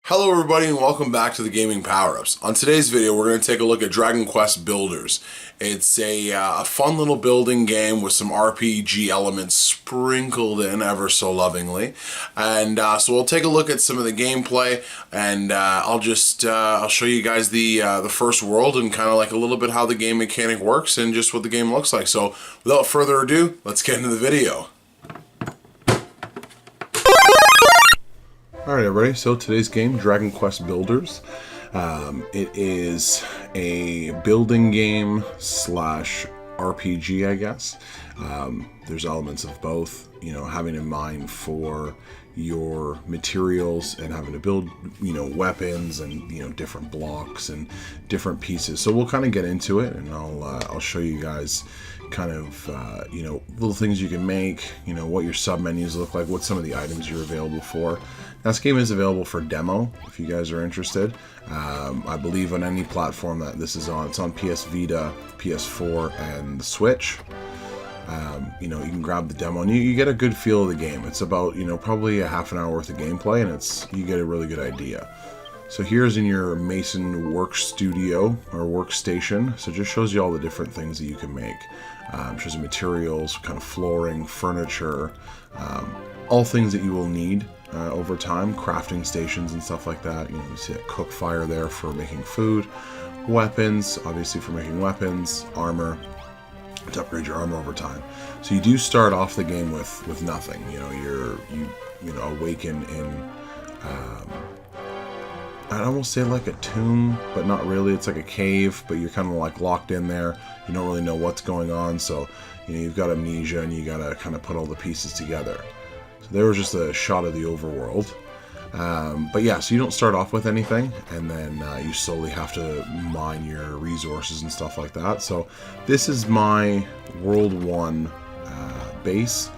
Hello everybody and welcome back to the Gaming Powerups. On today's video we're going to take a look at Dragon Quest Builders. It's a fun little building game with some RPG elements sprinkled in ever so lovingly. And so we'll take a look at some of the gameplay, and I'll show you guys the first world and kind of like a little bit how the game mechanic works and just what the game looks like. So without further ado, let's get into the video. Alright everybody, so today's game, Dragon Quest Builders. It is a building game slash RPG, I guess. There's elements of both, you know, having in mind for your materials and having to build, you know, weapons and, you know, different blocks and different pieces. So we'll kind of get into it, and I'll show you guys kind of, you know, little things you can make, you know, what your sub-menus look like, what some of the items you're available for. Now, this game is available for demo if you guys are interested. I believe on any platform that this is on. It's on PS Vita, PS4, and the Switch. You know, you can grab the demo and you get a good feel of the game. It's about, you know, probably a half an hour worth of gameplay, and you get a really good idea. So here's in your Mason work studio or workstation. So it just shows you all the different things that you can make. Shows you materials, kind of flooring, furniture, all things that you will need over time, crafting stations and stuff like that. You know, you see a cook fire there for making food, weapons, obviously for making weapons, armor, to upgrade your armor over time. So you do start off the game with nothing. You know, you know, awaken in I'd almost say like a tomb, but not really. It's like a cave, but you're kind of like locked in there. You don't really know what's going on, so you know, you've got amnesia and you gotta kind of put all the pieces together. So there was just a shot of the overworld. But yeah, so you don't start off with anything, and then you slowly have to mine your resources and stuff like that. So this is my World 1 base.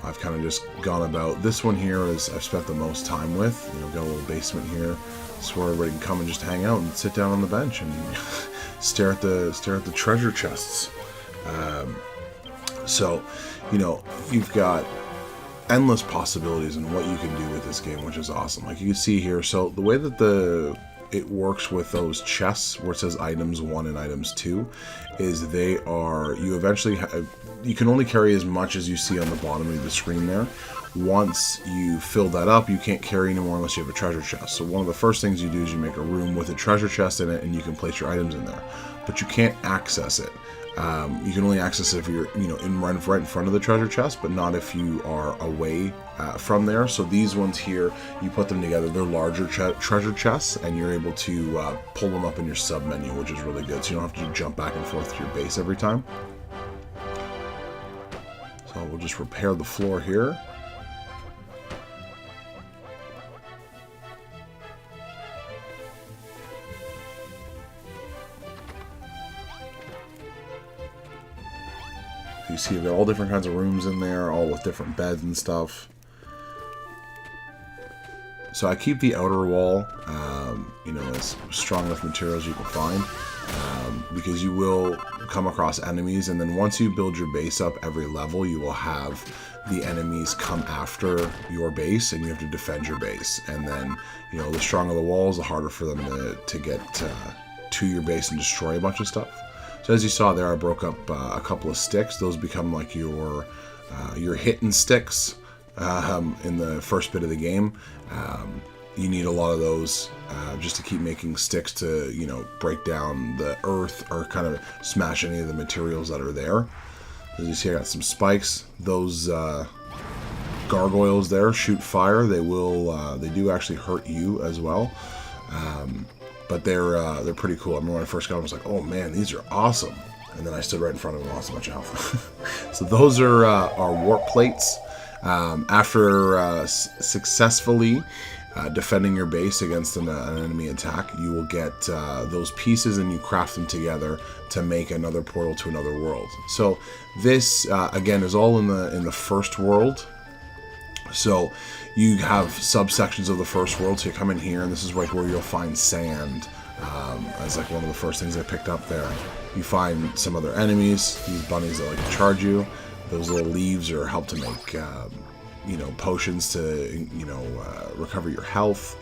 I've kind of just gone about. This one here is I've spent the most time with. You know, got a little basement here. It's where everybody can come and just hang out and sit down on the bench and stare at the treasure chests. So, you know, you've got endless possibilities in what you can do with this game, which is awesome. Like you can see here, so the way that it works with those chests where it says items 1 and items 2 is they are, you eventually you can only carry as much as you see on the bottom of the screen there. Once you fill that up, you can't carry anymore unless you have a treasure chest. So one of the first things you do is you make a room with a treasure chest in it, and you can place your items in there, but you can't access it. You can only access it if you're, you know, right in front of the treasure chest, but not if you are away from there. So these ones here, you put them together, they're larger treasure chests, and you're able to pull them up in your sub menu, which is really good. So you don't have to jump back and forth to your base every time. So we'll just repair the floor here. You see, you've got all different kinds of rooms in there, all with different beds and stuff. So I keep the outer wall, you know, as strong with materials you can find, because you will come across enemies, and then once you build your base up every level, you will have the enemies come after your base, and you have to defend your base. And then, you know, the stronger the walls, the harder for them to get to your base and destroy a bunch of stuff. So as you saw there, I broke up a couple of sticks. Those become like your hidden sticks in the first bit of the game. You need a lot of those just to keep making sticks to, you know, break down the earth or kind of smash any of the materials that are there. As you see, I got some spikes. Those gargoyles there shoot fire. They do actually hurt you as well. But they're pretty cool. I remember when I first got them, I was like, oh man, these are awesome. And then I stood right in front of them and lost a bunch of health. So those are warp plates. After successfully defending your base against an enemy attack, you will get those pieces, and you craft them together to make another portal to another world. So this, again, is all in the first world. So you have subsections of the first world, so you come in here, and this is right where you'll find sand. As like one of the first things I picked up there. You find some other enemies, these bunnies that like to charge you. Those little leaves are help to make, you know, potions to, you know, recover your health.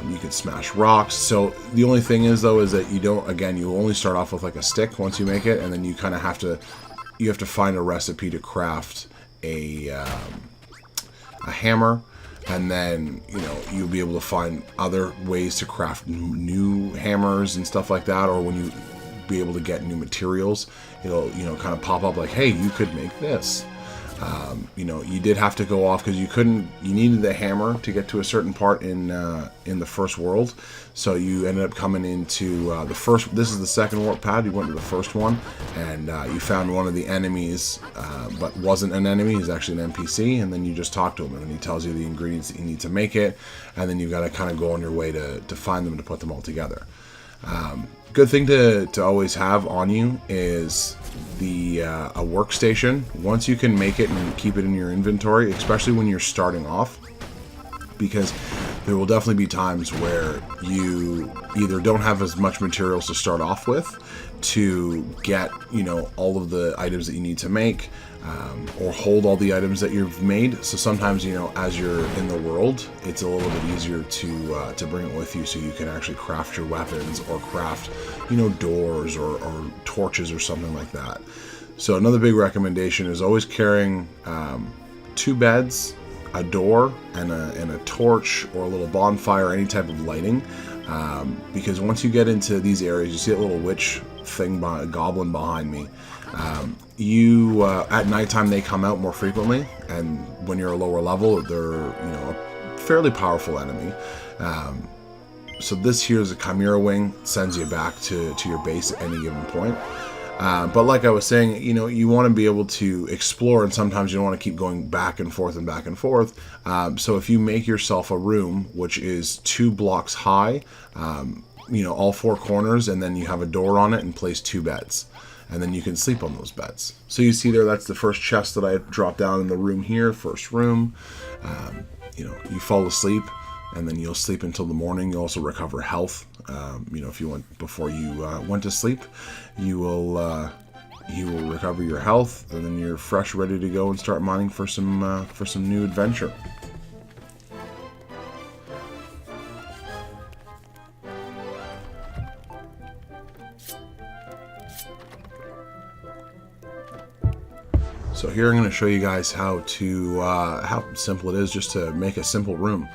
You can smash rocks. So the only thing is, though, is that you only start off with like a stick once you make it, and then you kind of have to find a recipe to craft a hammer, and then you'll be able to find other ways to craft new hammers and stuff like that, or when you be able to get new materials, it'll kind of pop up like, hey, you could make this. You did have to go off because you needed the hammer to get to a certain part in the first world. So you ended up coming into this is the second warp pad. You went to the first one, and you found one of the enemies, but wasn't an enemy. He's actually an NPC, and then you just talk to him, and then he tells you the ingredients that you need to make it, and then you've got to kind of go on your way to find them, to put them all together. Good thing to always have on you is a workstation. Once you can make it and keep it in your inventory, especially when you're starting off, because there will definitely be times where you either don't have as much materials to start off with to get all of the items that you need to make, or hold all the items that you've made. So sometimes as you're in the world, it's a little bit easier to bring it with you, so you can actually craft your weapons or craft doors or torches or something like that. So another big recommendation is always carrying 2 beds, a door, and a torch or a little bonfire, any type of lighting, because once you get into these areas, you see a little witch thing, goblin behind me. At nighttime they come out more frequently, and when you're a lower level, they're a fairly powerful enemy. So this here is a Chimera Wing, sends you back to your base at any given point. But like I was saying, you want to be able to explore, and sometimes you don't want to keep going back and forth and back and forth. So if you make yourself a room, which is 2 blocks high, all 4 corners, and then you have a door on it and place 2 beds. And then you can sleep on those beds. So you see there, that's the first chest that I dropped down in the room here, first room. You fall asleep, and then you'll sleep until the morning. You'll also recover health. If you went before you went to sleep, you will recover your health, and then you're fresh, ready to go and start mining for some new adventure. So here I'm going to show you guys how simple it is just to make a simple room.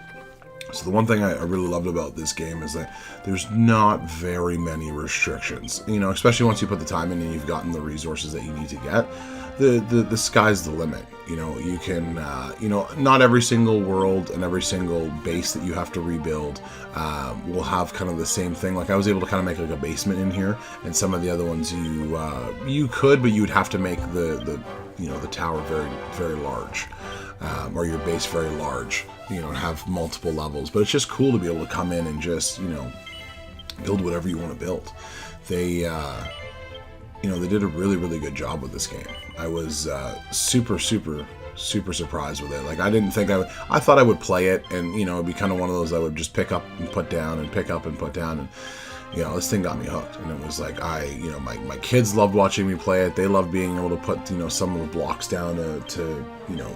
So the one thing I really loved about this game is that there's not very many restrictions. Especially once you put the time in and you've gotten the resources that you need to get, the sky's the limit. You can not every single world and every single base that you have to rebuild will have kind of the same thing. Like I was able to kind of make like a basement in here, and some of the other ones you could, but you would have to make the tower very, very large, or your base very large, and have multiple levels. But it's just cool to be able to come in and just, build whatever you want to build. They did a really, really good job with this game. I was super, super, super surprised with it. Like I didn't think I thought I would play it, and it'd be kind of one of those I would just pick up and put down and pick up and put down, and this thing got me hooked. And it was like my kids loved watching me play it. They loved being able to put some of the blocks down to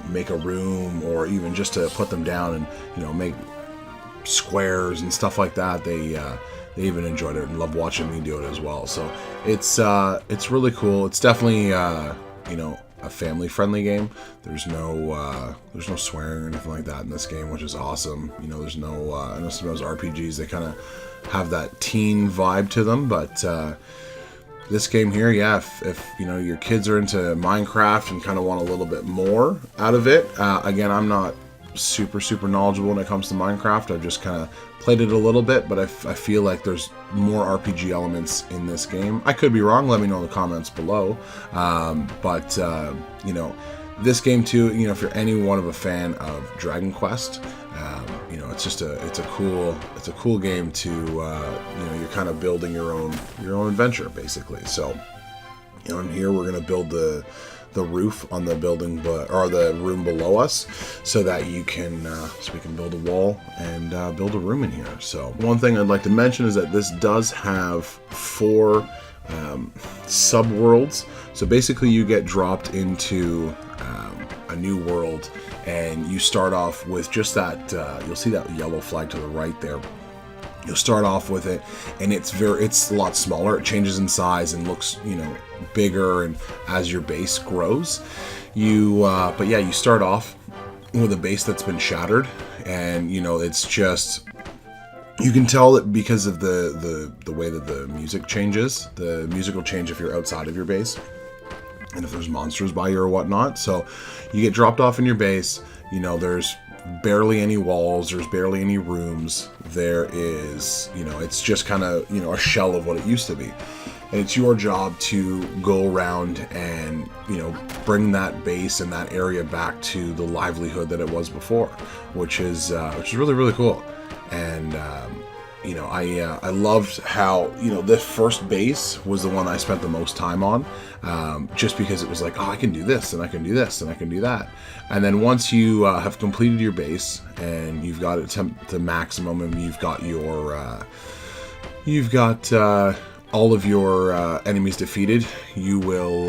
make a room, or even just to put them down and make squares and stuff like that. They even enjoyed it and loved watching me do it as well. So it's really cool. It's definitely a family-friendly game. There's no swearing or anything like that in this game, which is awesome. There's no I know some of those RPGs, they kind of have that teen vibe to them, but this game here, yeah, if your kids are into Minecraft and kind of want a little bit more out of it, again, I'm not super knowledgeable when it comes to Minecraft. I've just kind of played it a little bit, but I feel like there's more RPG elements in this game. I could be wrong. Let me know in the comments below. This game too, if you're any one of a fan of Dragon Quest, it's a cool game to you're kind of building your own adventure basically. So in here we're gonna build the roof on the building, or the room below us, so that we can build a wall and build a room in here. So one thing I'd like to mention is that this does have 4 sub-worlds. So basically you get dropped into a new world, and you start off with just that, you'll see that yellow flag to the right there. You'll start off with it, and it's a lot smaller. It changes in size and looks, bigger, and as your base grows, but yeah, you start off with a base that's been shattered, and it's just, you can tell that because of the way that the music changes. The music will change if you're outside of your base, and if there's monsters by you or whatnot. So you get dropped off in your base. There's barely any walls, there's barely any rooms. There is, it's just kind of, a shell of what it used to be. And it's your job to go around and, bring that base and that area back to the livelihood that it was before, which is really, really cool. And, I loved how, this first base was the one I spent the most time on, just because it was like, oh, I can do this, and I can do this, and I can do that. And then once you have completed your base, and you've got it to maximum, and you've got all of your enemies defeated, you will,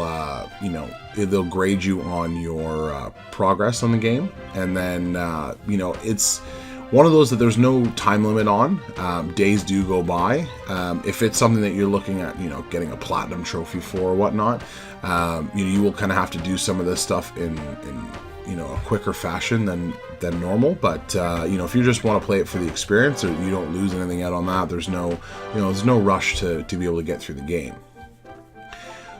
they'll grade you on your progress on the game. And then, it's one of those that there's no time limit on. Days do go by. If it's something that you're looking at, getting a platinum trophy for or whatnot, you will kind of have to do some of this stuff in a quicker fashion than normal. But if you just want to play it for the experience, or you don't lose anything out on that, there's no rush to be able to get through the game.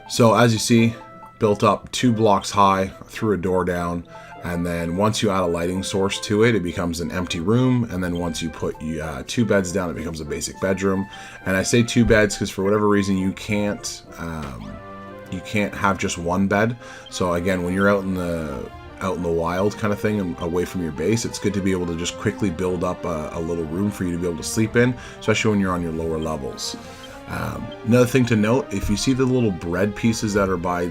So as you see, built up 2 blocks high, threw a door down. And then once you add a lighting source to it, it becomes an empty room. And then once you put 2 beds down, it becomes a basic bedroom. And I say 2 beds because for whatever reason you can't have just one bed. So again, when you're out in the wild kind of thing and away from your base, it's good to be able to just quickly build up a little room for you to be able to sleep in, especially when you're on your lower levels. Another thing to note, if you see the little bread pieces that are by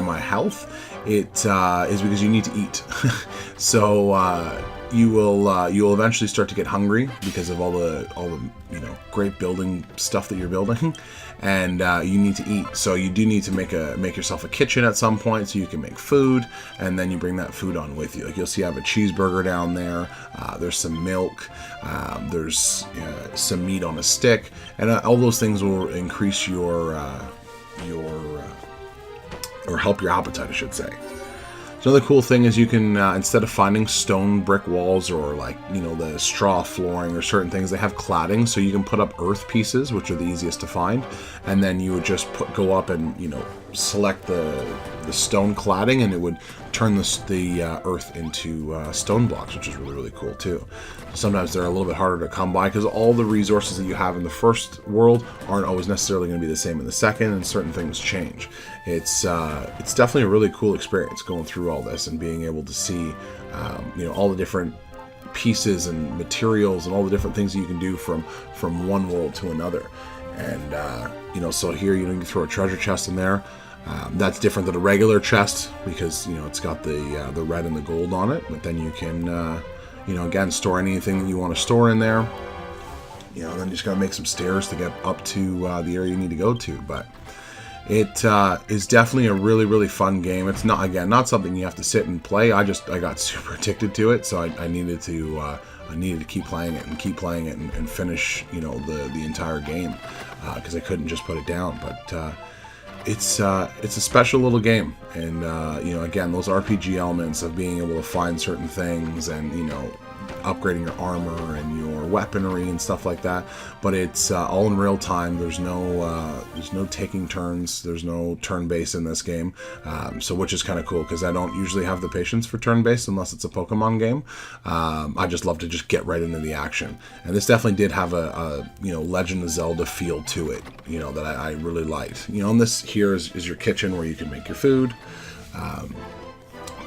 my health, it is because you need to eat. So you'll eventually start to get hungry because of all the great building stuff that you're building, and you need to eat. So you do need to make yourself a kitchen at some point so you can make food, and then you bring that food on with you. Like you'll see I have a cheeseburger down there. There's some milk. There's some meat on a stick, and all those things will increase your or help your appetite, I should say. So another cool thing is you can, instead of finding stone brick walls or the straw flooring or certain things, they have cladding, so you can put up earth pieces, which are the easiest to find, and then you would just go up and select the stone cladding, and it would turn the earth into stone blocks, which is really, really cool too. Sometimes they're a little bit harder to come by because all the resources that you have in the first world aren't always necessarily going to be the same in the second, and certain things change. It's definitely a really cool experience going through all this and being able to see all the different pieces and materials and all the different things that you can do from one world to another. And so here you can throw a treasure chest in there. That's different than a regular chest because it's got the red and the gold on it. But then you can again store anything that you want to store in there. Then you just gotta make some stairs to get up to the area you need to go to. But it is definitely a really, really fun game. It's not something you have to sit and play. I got super addicted to it, so I needed to keep playing it and finish the entire game because I couldn't just put it down. But it's a special little game, and again, those RPG elements of being able to find certain things and upgrading your armor and your weaponry and stuff like that. But it's all in real time. There's no taking turns. There's no turn-based in this game, so which is kind of cool because I don't usually have the patience for turn-based unless it's a Pokemon game. I just love to just get right into the action, and this definitely did have a Legend of Zelda feel to it, that I really liked. And this here is your kitchen where you can make your food.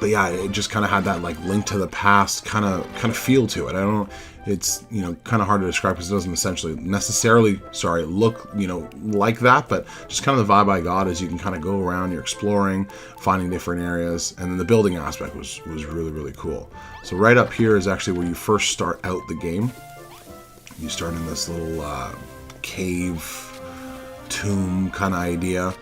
But yeah, it just kind of had that Link to the Past kind of feel to it. I don't know, it's kind of hard to describe because it doesn't necessarily look like that, but just kind of the vibe I got is you can kind of go around, you're exploring, finding different areas, and then the building aspect was really, really cool. So right up here is actually where you first start out the game. You start in this little cave tomb kind of idea.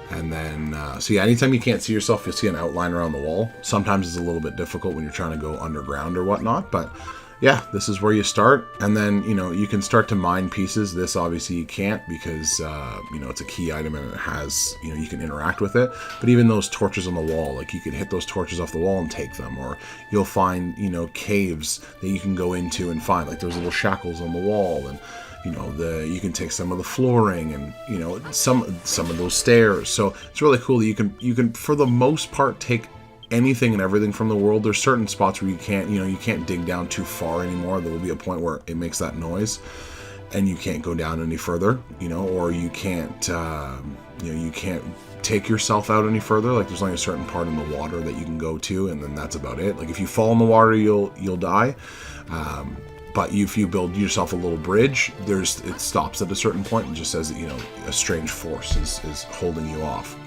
And then, so yeah, anytime you can't see yourself, you'll see an outline around the wall. Sometimes it's a little bit difficult when you're trying to go underground or whatnot, but yeah, this is where you start. And then, you know, you can start to mine pieces. This obviously you can't because, you know, it's a key item and it has, you know, you can interact with it. But even those torches on the wall, like you could hit those torches off the wall and take them. Or you'll find, you know, caves that you can go into and find, like those little shackles on the wall. And, you know, you can take some of the flooring and, you know, some of those stairs. So it's really cool that you can for the most part take anything and everything from the world. There's certain spots where you can't dig down too far anymore. There will be a point where it makes that noise and you can't go down any further, you know, or you can't you can't take yourself out any further. Like there's only a certain part in the water that you can go to, and then that's about it. Like if you fall in the water, you'll die. But if you build yourself a little bridge, it stops at a certain point and just says that, you know, a strange force is holding you off.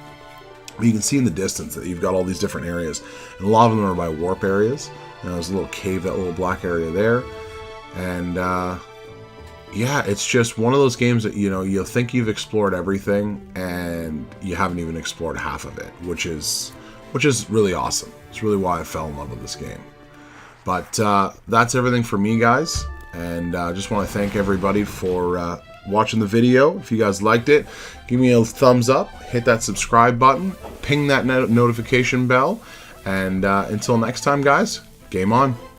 But you can see in the distance that you've got all these different areas, and a lot of them are by warp areas. You know, there's a little cave, that little black area there, and yeah, it's just one of those games that, you know, you'll think you've explored everything, and you haven't even explored half of it, which is really awesome. It's really why I fell in love with this game. But that's everything for me, guys, and just want to thank everybody for watching the video. If you guys liked it, give me a thumbs up, hit that subscribe button, ping that notification bell, and until next time, guys, game on.